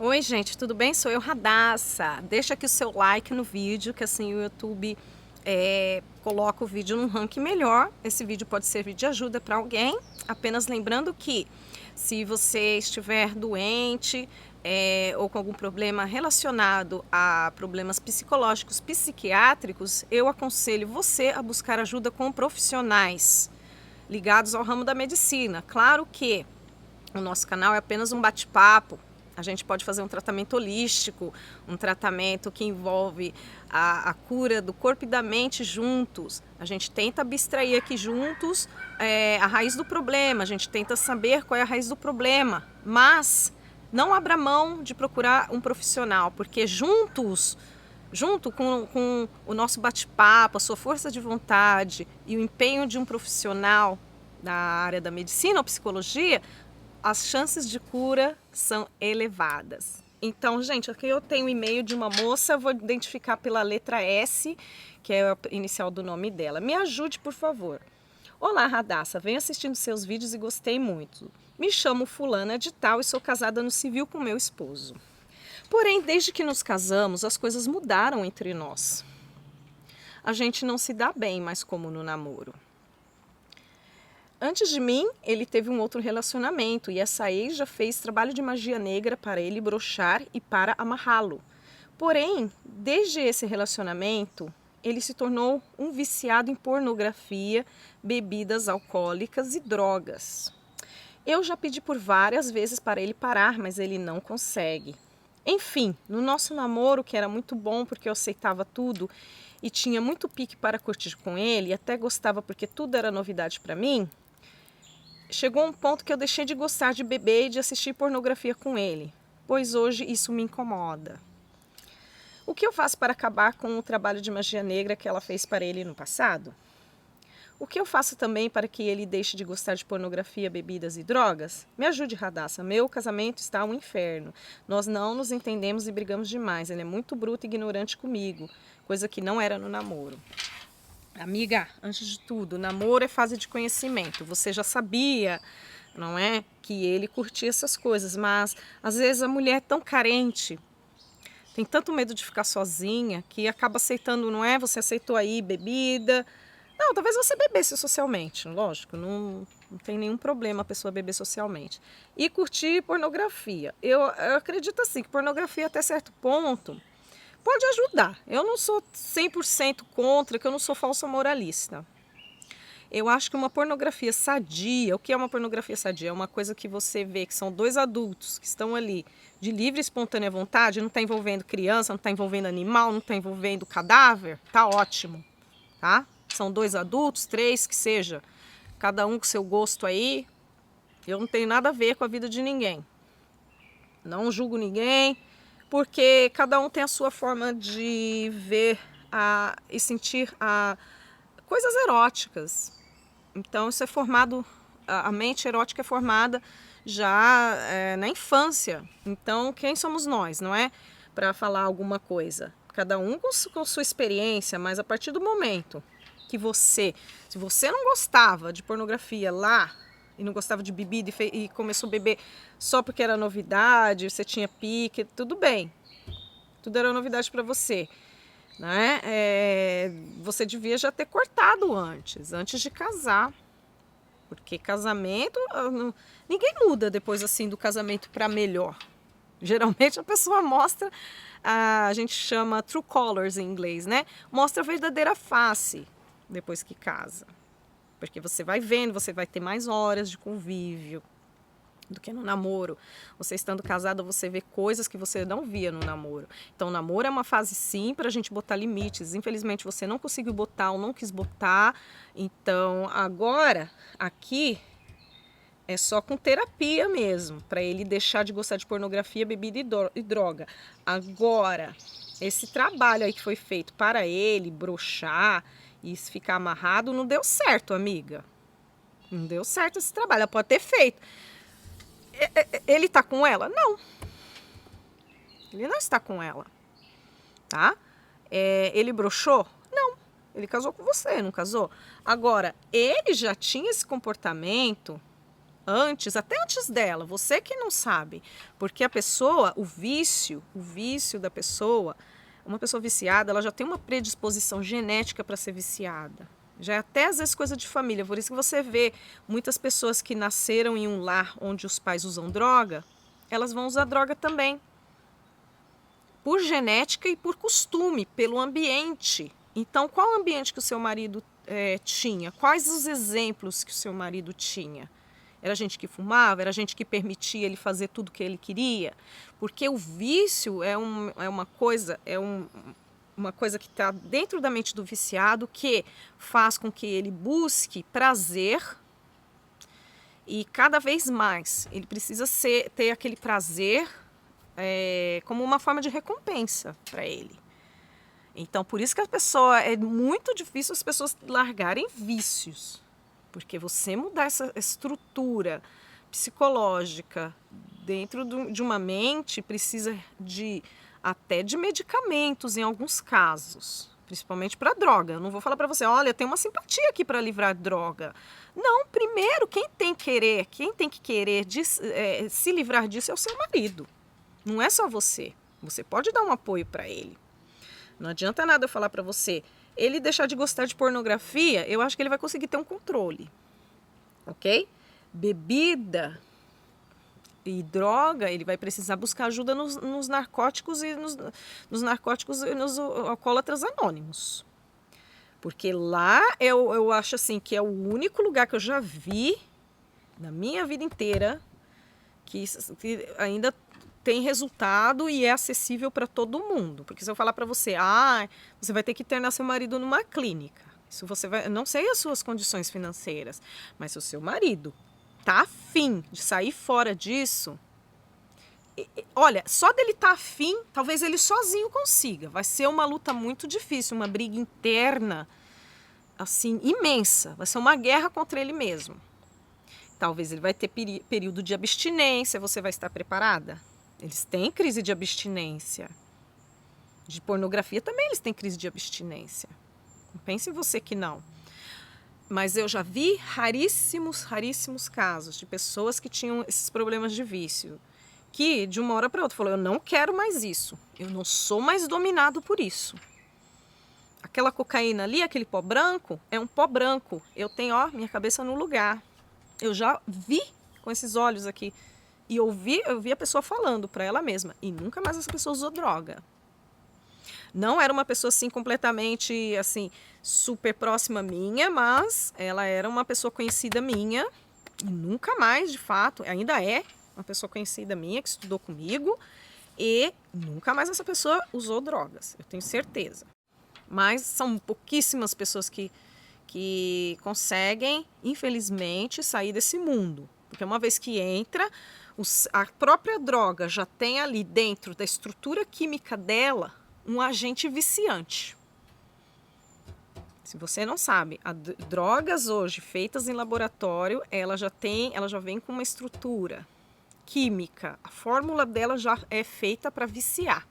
Oi gente, tudo bem? Sou eu, Radassa. Deixa aqui o seu like no vídeo, que assim o YouTube coloca o vídeo num ranking melhor. Esse vídeo pode servir de ajuda para alguém. Apenas lembrando que se você estiver doente ou com algum problema relacionado a problemas psicológicos, psiquiátricos, eu aconselho você a buscar ajuda com profissionais ligados ao ramo da medicina. Claro que o nosso canal é apenas um bate-papo. A gente pode fazer um tratamento holístico, um tratamento que envolve a cura do corpo e da mente juntos. A gente tenta abstrair aqui juntos a raiz do problema, a gente tenta saber qual é a raiz do problema, mas não abra mão de procurar um profissional, porque junto com o nosso bate-papo, a sua força de vontade e o empenho de um profissional da área da medicina ou psicologia, as chances de cura são elevadas. Então, gente, aqui eu tenho o e-mail de uma moça, vou identificar pela letra S, que é a inicial do nome dela. Me ajude, por favor. Olá, Radassa, venho assistindo seus vídeos e gostei muito. Me chamo fulana de tal e sou casada no civil com meu esposo. Porém, desde que nos casamos, as coisas mudaram entre nós. A gente não se dá bem mais como no namoro. Antes de mim, ele teve um outro relacionamento e essa ex já fez trabalho de magia negra para ele broxar e para amarrá-lo. Porém, desde esse relacionamento, ele se tornou um viciado em pornografia, bebidas alcoólicas e drogas. Eu já pedi por várias vezes para ele parar, mas ele não consegue. Enfim, no nosso namoro, que era muito bom porque eu aceitava tudo e tinha muito pique para curtir com ele, e até gostava porque tudo era novidade para mim, chegou um ponto que eu deixei de gostar de beber e de assistir pornografia com ele, pois hoje isso me incomoda. O que eu faço para acabar com o trabalho de magia negra que ela fez para ele no passado? O que eu faço também para que ele deixe de gostar de pornografia, bebidas e drogas? Me ajude, Radassa. Meu casamento está um inferno. Nós não nos entendemos e brigamos demais. Ele é muito bruto e ignorante comigo, coisa que não era no namoro. Amiga, antes de tudo, namoro é fase de conhecimento. Você já sabia, não é, que ele curtia essas coisas, mas às vezes a mulher é tão carente, tem tanto medo de ficar sozinha, que acaba aceitando, não é? Você aceitou aí bebida. Não, talvez você bebesse socialmente, lógico, não tem nenhum problema a pessoa beber socialmente. E curtir pornografia. Eu acredito assim, que pornografia até certo ponto pode ajudar. Eu não sou 100% contra, que eu não sou falsa moralista. Eu acho que uma pornografia sadia, o que é uma pornografia sadia? É uma coisa que você vê que são dois adultos que estão ali de livre e espontânea vontade, não está envolvendo criança, não está envolvendo animal, não está envolvendo cadáver, tá ótimo, tá? São dois adultos, três, que seja, cada um com seu gosto aí. Eu não tenho nada a ver com a vida de ninguém. Não julgo ninguém, porque cada um tem a sua forma de ver e sentir coisas eróticas. Então isso é formado, a mente erótica é formada já na infância. Então quem somos nós, não é? Para falar alguma coisa. Cada um com sua experiência, mas a partir do momento que se você não gostava de pornografia lá, e não gostava de bebida e começou a beber só porque era novidade, você tinha pique, tudo bem. Tudo era novidade para você, né? Você devia já ter cortado antes de casar. Porque casamento, ninguém muda depois assim do casamento para melhor. Geralmente a pessoa mostra, a gente chama true colors em inglês, né? Mostra a verdadeira face depois que casa. Porque você vai vendo, você vai ter mais horas de convívio do que no namoro. Você estando casada, você vê coisas que você não via no namoro. Então, o namoro é uma fase, sim, para a gente botar limites. Infelizmente, você não conseguiu botar ou não quis botar. Então, agora, aqui, é só com terapia mesmo, para ele deixar de gostar de pornografia, bebida e droga. Agora, esse trabalho aí que foi feito para ele broxar e ficar amarrado, não deu certo, amiga. Não deu certo esse trabalho. Ela pode ter feito. Ele tá com ela? Não. Ele não está com ela. Tá? Ele broxou? Não. Ele casou com você, não casou? Agora, ele já tinha esse comportamento até antes dela, você que não sabe. Porque a pessoa, o vício da pessoa, uma pessoa viciada, ela já tem uma predisposição genética para ser viciada. Já é até às vezes coisa de família. Por isso que você vê muitas pessoas que nasceram em um lar onde os pais usam droga, elas vão usar droga também. Por genética e por costume, pelo ambiente. Então, qual ambiente que o seu marido tinha? Quais os exemplos que o seu marido tinha? Era gente que fumava? Era gente que permitia ele fazer tudo que ele queria? Porque o vício é uma coisa que está dentro da mente do viciado, que faz com que ele busque prazer e cada vez mais ele precisa ter aquele prazer como uma forma de recompensa para ele. Então, por isso que é muito difícil as pessoas largarem vícios, porque você mudar essa estrutura psicológica dentro de uma mente precisa até de medicamentos em alguns casos, principalmente para droga. Eu não vou falar para você, olha, tem uma simpatia aqui para livrar droga. Não, primeiro, quem tem que querer se livrar disso é o seu marido. Não é só você. Você pode dar um apoio para ele. Não adianta nada eu falar para você, ele deixar de gostar de pornografia, eu acho que ele vai conseguir ter um controle. Ok? Bebida e droga, ele vai precisar buscar ajuda nos narcóticos e nos narcóticos e nos alcoólatras anônimos. Porque lá eu acho assim que é o único lugar que eu já vi na minha vida inteira que ainda tem resultado e é acessível para todo mundo. Porque se eu falar para você, você vai ter que internar seu marido numa clínica. Isso você vai, não sei as suas condições financeiras, mas se o seu marido tá afim de sair fora disso, olha, só dele tá afim, talvez ele sozinho consiga. Vai ser uma luta muito difícil, uma briga interna, assim, imensa. Vai ser uma guerra contra ele mesmo. Talvez ele vai ter período de abstinência, você vai estar preparada? Eles têm crise de abstinência. De pornografia também eles têm crise de abstinência. Não pense você que não. Mas eu já vi raríssimos casos de pessoas que tinham esses problemas de vício. Que de uma hora para outra falou, eu não quero mais isso. Eu não sou mais dominado por isso. Aquela cocaína ali, aquele pó branco, é um pó branco. Eu tenho, minha cabeça no lugar. Eu já vi com esses olhos aqui. E eu vi a pessoa falando para ela mesma. E nunca mais essa pessoa usou droga. Não era uma pessoa assim completamente assim super próxima minha, mas ela era uma pessoa conhecida minha. E nunca mais, de fato, ainda é uma pessoa conhecida minha que estudou comigo. E nunca mais essa pessoa usou drogas, eu tenho certeza. Mas são pouquíssimas pessoas que conseguem, infelizmente, sair desse mundo. Porque uma vez que entra, a própria droga já tem ali dentro da estrutura química dela um agente viciante. Se você não sabe, drogas hoje feitas em laboratório, ela já vem com uma estrutura química. A fórmula dela já é feita para viciar,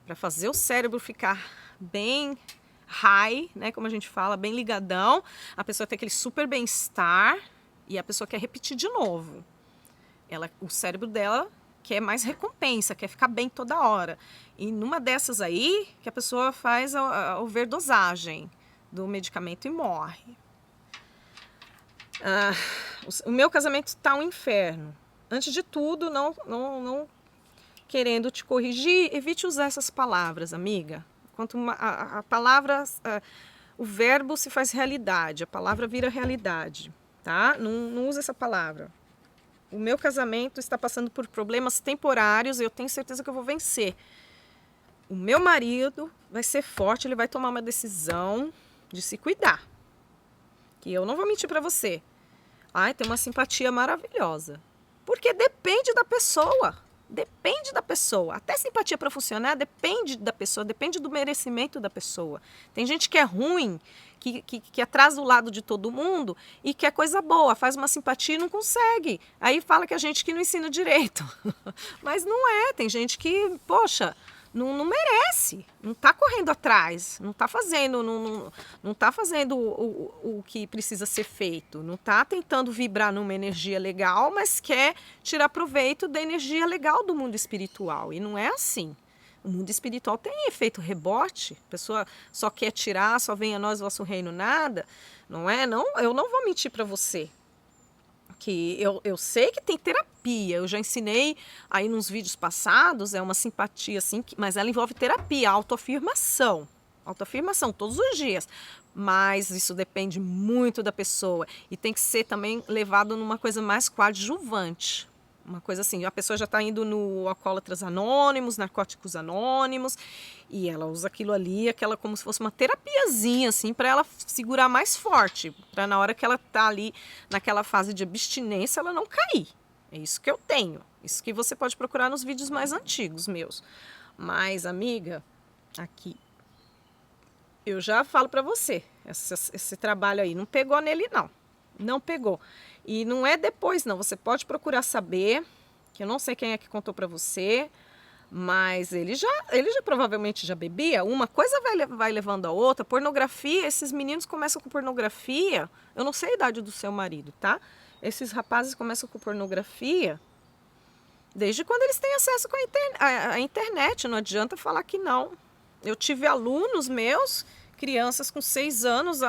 para fazer o cérebro ficar bem high, né, como a gente fala, bem ligadão, a pessoa tem aquele super bem-estar e a pessoa quer repetir de novo. O cérebro dela quer mais recompensa, quer ficar bem toda hora. E numa dessas aí, que a pessoa faz a overdosagem do medicamento e morre. O meu casamento está um inferno. Antes de tudo, não querendo te corrigir, evite usar essas palavras, amiga. Quanto a palavra, o verbo se faz realidade, a palavra vira realidade, tá? Não usa essa palavra. O meu casamento está passando por problemas temporários e eu tenho certeza que eu vou vencer. O meu marido vai ser forte, ele vai tomar uma decisão de se cuidar. Que eu não vou mentir para você. Tem uma simpatia maravilhosa. Porque depende da pessoa. Depende da pessoa. Até simpatia para funcionar depende da pessoa, depende do merecimento da pessoa. Tem gente que é ruim, que atrasa o lado de todo mundo e quer coisa boa, faz uma simpatia e não consegue. Aí fala que a gente que não ensina direito. Mas não é, tem gente que, poxa, não merece, não está correndo atrás, não está fazendo, não tá fazendo o que precisa ser feito, não está tentando vibrar numa energia legal, mas quer tirar proveito da energia legal do mundo espiritual. E não é assim. O mundo espiritual tem efeito rebote, a pessoa só quer tirar, só venha a nós, vosso reino, nada. Não é? Não, eu não vou mentir para você. Que eu sei que tem terapia, eu já ensinei aí nos vídeos passados, é uma simpatia assim, mas ela envolve terapia, autoafirmação todos os dias, mas isso depende muito da pessoa e tem que ser também levado numa coisa mais coadjuvante. Uma coisa assim, a pessoa já está indo no Alcoólatras Anônimos, Narcóticos Anônimos, e ela usa aquilo ali, aquela como se fosse uma terapiazinha, assim, para ela segurar mais forte, para na hora que ela está ali naquela fase de abstinência, ela não cair. É isso que eu tenho, isso que você pode procurar nos vídeos mais antigos meus. Mas, amiga, aqui, eu já falo para você, esse trabalho aí não pegou nele, não. Não pegou. E não é depois, não. Você pode procurar saber, que eu não sei quem é que contou para você, mas ele já provavelmente já bebia. Uma coisa vai levando a outra. Pornografia, esses meninos começam com pornografia. Eu não sei a idade do seu marido, tá? Esses rapazes começam com pornografia desde quando eles têm acesso com a internet. Não adianta falar que não. Eu tive alunos meus, crianças com 6 anos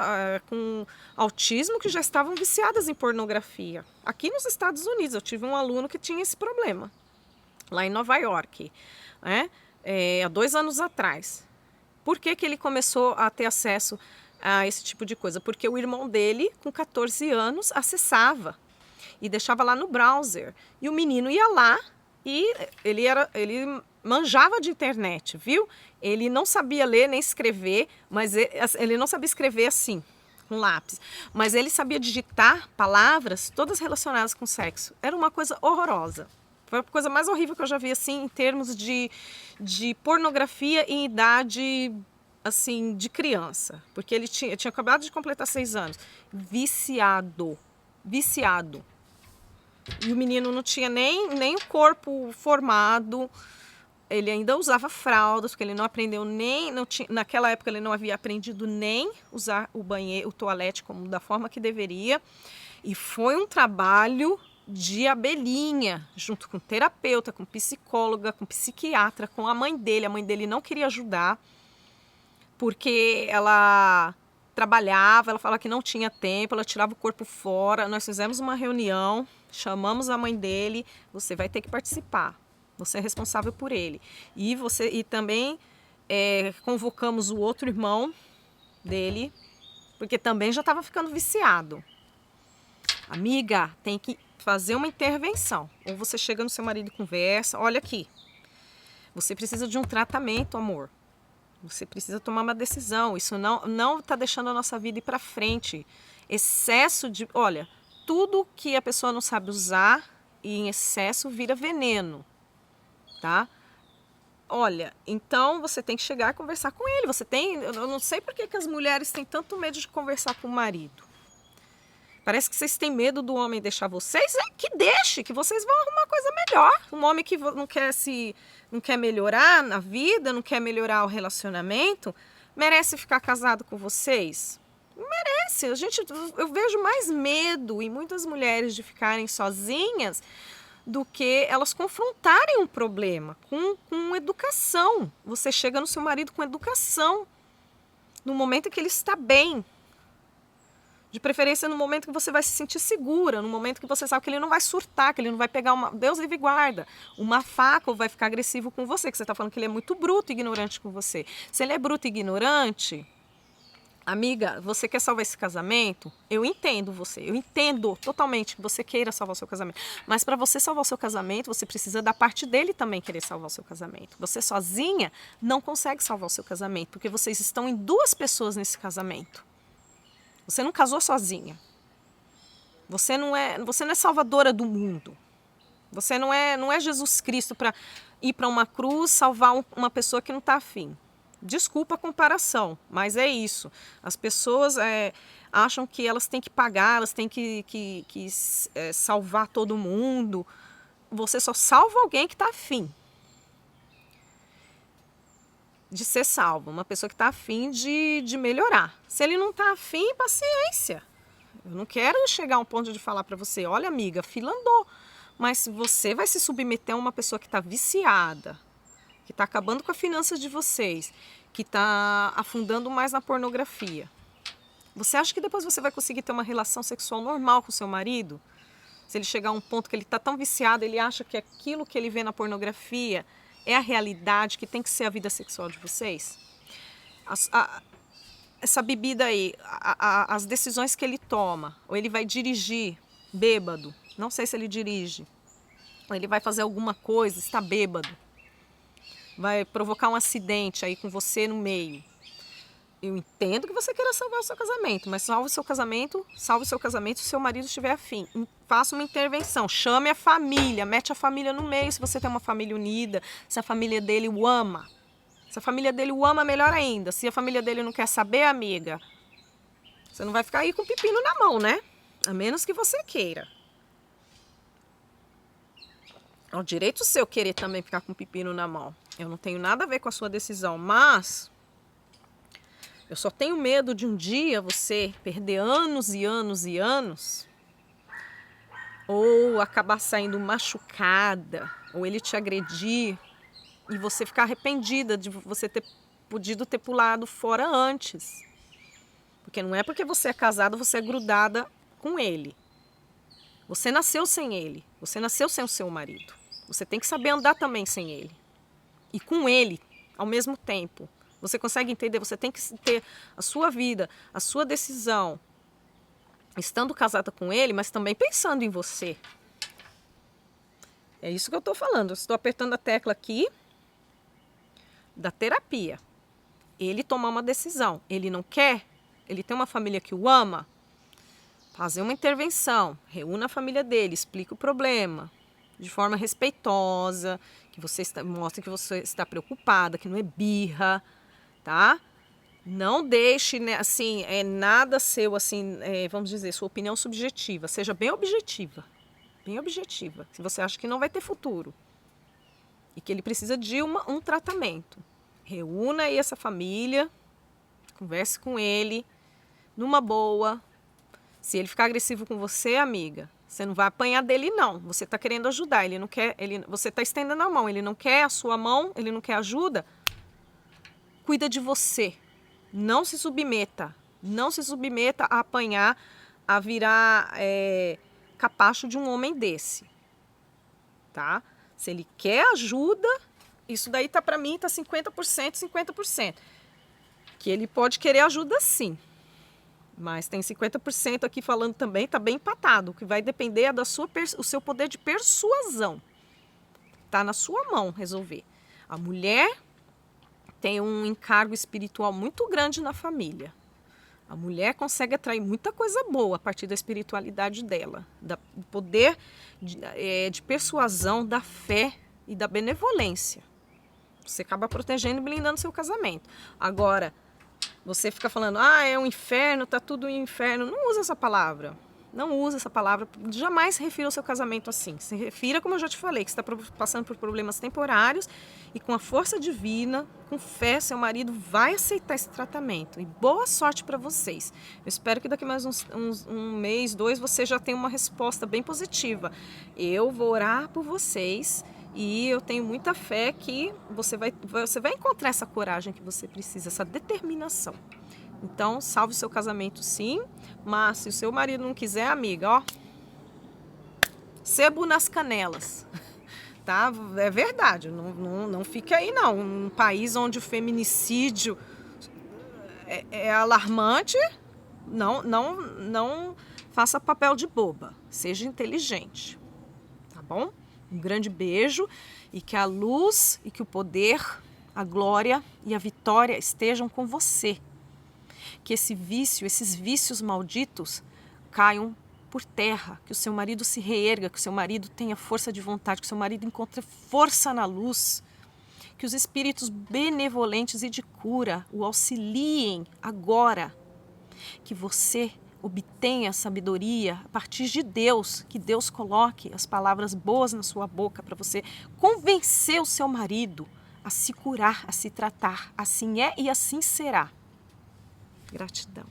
com autismo que já estavam viciadas em pornografia. Aqui nos Estados Unidos eu tive um aluno que tinha esse problema, lá em Nova York, né? Há 2 anos atrás. Por que ele começou a ter acesso a esse tipo de coisa? Porque o irmão dele, com 14 anos, acessava e deixava lá no browser. E o menino ia lá e ele manjava de internet, viu? Ele não sabia ler nem escrever, mas ele não sabia escrever assim, com lápis. Mas ele sabia digitar palavras todas relacionadas com sexo. Era uma coisa horrorosa. Foi a coisa mais horrível que eu já vi, assim, em termos de pornografia em idade, assim, de criança. Porque ele tinha acabado de completar 6 anos. Viciado. E o menino não tinha nem o corpo formado. Ele ainda usava fraldas, porque ele não aprendeu naquela época ele não havia aprendido nem usar o banheiro, o toalete da forma que deveria. E foi um trabalho de abelhinha, junto com terapeuta, com psicóloga, com psiquiatra, com a mãe dele. A mãe dele não queria ajudar, porque ela trabalhava, ela falava que não tinha tempo, ela tirava o corpo fora. Nós fizemos uma reunião, chamamos a mãe dele, você vai ter que participar. Você é responsável por ele. E também convocamos o outro irmão dele, porque também já estava ficando viciado. Amiga, tem que fazer uma intervenção. Ou você chega no seu marido e conversa, olha aqui, você precisa de um tratamento, amor. Você precisa tomar uma decisão. Isso não está deixando a nossa vida ir para frente. Excesso de... Olha, tudo que a pessoa não sabe usar e em excesso vira veneno. Tá? Olha, então você tem que chegar e conversar com ele. Eu não sei por que as mulheres têm tanto medo de conversar com o marido. Parece que vocês têm medo do homem deixar vocês. Que deixe, que vocês vão arrumar coisa melhor. Um homem que não quer melhorar na vida, não quer melhorar o relacionamento, merece ficar casado com vocês? Merece. Eu vejo mais medo em muitas mulheres de ficarem sozinhas do que elas confrontarem um problema com educação. Você chega no seu marido com educação, no momento em que ele está bem. De preferência no momento que você vai se sentir segura, no momento que você sabe que ele não vai surtar, que ele não vai pegar Deus livre e guarda, uma faca ou vai ficar agressivo com você, que você está falando que ele é muito bruto e ignorante com você. Se ele é bruto e ignorante, amiga, você quer salvar esse casamento? Eu entendo você, eu entendo totalmente que você queira salvar o seu casamento. Mas para você salvar o seu casamento, você precisa da parte dele também querer salvar o seu casamento. Você sozinha não consegue salvar o seu casamento, porque vocês estão em 2 pessoas nesse casamento. Você não casou sozinha. Você não é salvadora do mundo. Você não é Jesus Cristo para ir para uma cruz salvar uma pessoa que não está afim. Desculpa a comparação, mas é isso. As pessoas acham que elas têm que pagar, elas têm que salvar todo mundo. Você só salva alguém que está afim. de ser salvo, uma pessoa que está afim de melhorar. Se ele não está afim, paciência. Eu não quero chegar a um ponto de falar para você, olha amiga, fila andou. Mas se você vai se submeter a uma pessoa que está viciada, que está acabando com as finanças de vocês, que está afundando mais na pornografia, você acha que depois você vai conseguir ter uma relação sexual normal com o seu marido? Se ele chegar a um ponto que ele está tão viciado, ele acha que aquilo que ele vê na pornografia é a realidade, que tem que ser a vida sexual de vocês? Essa bebida aí, as decisões que ele toma, ou ele vai dirigir bêbado, não sei se ele dirige, ou ele vai fazer alguma coisa, está bêbado, vai provocar um acidente aí com você no meio. Eu entendo que você queira salvar o seu casamento, mas salve o seu casamento se o seu marido estiver afim. Faça uma intervenção, chame a família, mete a família no meio se você tem uma família unida, se a família dele o ama. Se a família dele o ama, melhor ainda. Se a família dele não quer saber, amiga, você não vai ficar aí com o pepino na mão, né? A menos que você queira. É o direito seu querer também ficar com o pepino na mão. Eu não tenho nada a ver com a sua decisão, mas eu só tenho medo de um dia você perder anos e anos e anos, ou acabar saindo machucada, ou ele te agredir e você ficar arrependida de você ter podido ter pulado fora antes. Porque não é porque você é casada, você é grudada com ele. Você nasceu sem ele, você nasceu sem o seu marido. Você tem que saber andar também sem ele. E com ele, ao mesmo tempo. Você consegue entender? Você tem que ter a sua vida, a sua decisão, estando casada com ele, mas também pensando em você. É isso que eu estou falando. Eu estou apertando a tecla aqui da terapia. Ele tomar uma decisão. Ele não quer, ele tem uma família que o ama, fazer uma intervenção, reúna a família dele, explica o problema de forma respeitosa, que você mostre que você está preocupada, que não é birra, tá? Não deixe, né, assim, nada seu, assim, vamos dizer, sua opinião subjetiva. Seja bem objetiva. Bem objetiva. Se você acha que não vai ter futuro e que ele precisa de um tratamento, reúna aí essa família, converse com ele, numa boa. Se ele ficar agressivo com você, amiga, você não vai apanhar dele, não. Você está querendo ajudar, ele não quer, você está estendendo a mão, ele não quer a sua mão, ele não quer ajuda. Cuida de você. Não se submeta. Não se submeta a apanhar, a virar capacho de um homem desse. Tá? Se ele quer ajuda, isso daí tá para mim, tá 50%, 50%. Que ele pode querer ajuda sim. Mas tem 50% aqui falando também, tá bem empatado. O que vai depender é o seu poder de persuasão. Tá na sua mão resolver. A mulher tem um encargo espiritual muito grande na família. A mulher consegue atrair muita coisa boa a partir da espiritualidade dela, do poder de persuasão, da fé e da benevolência. Você acaba protegendo e blindando seu casamento. Agora, você fica falando, é um inferno, tá tudo um inferno. Não usa essa palavra. Não usa essa palavra. Jamais se refira ao seu casamento assim. Se refira, como eu já te falei, que você está passando por problemas temporários e com a força divina, com fé, seu marido vai aceitar esse tratamento. E boa sorte para vocês. Eu espero que daqui mais um mês, 2, você já tenha uma resposta bem positiva. Eu vou orar por vocês e eu tenho muita fé que você vai encontrar essa coragem que você precisa, essa determinação. Então, salve o seu casamento sim, mas se o seu marido não quiser, amiga, ó, sebo nas canelas, tá? É verdade, não fique aí não. Um país onde o feminicídio é alarmante, não faça papel de boba, seja inteligente, tá bom? Um grande beijo e que a luz e que o poder, a glória e a vitória estejam com você. Que esses vícios malditos caiam por terra, que o seu marido se reerga, que o seu marido tenha força de vontade, que o seu marido encontre força na luz, que os espíritos benevolentes e de cura o auxiliem agora, que você obtenha sabedoria a partir de Deus, que Deus coloque as palavras boas na sua boca para você convencer o seu marido a se curar, a se tratar. Assim é e assim será. Gratidão.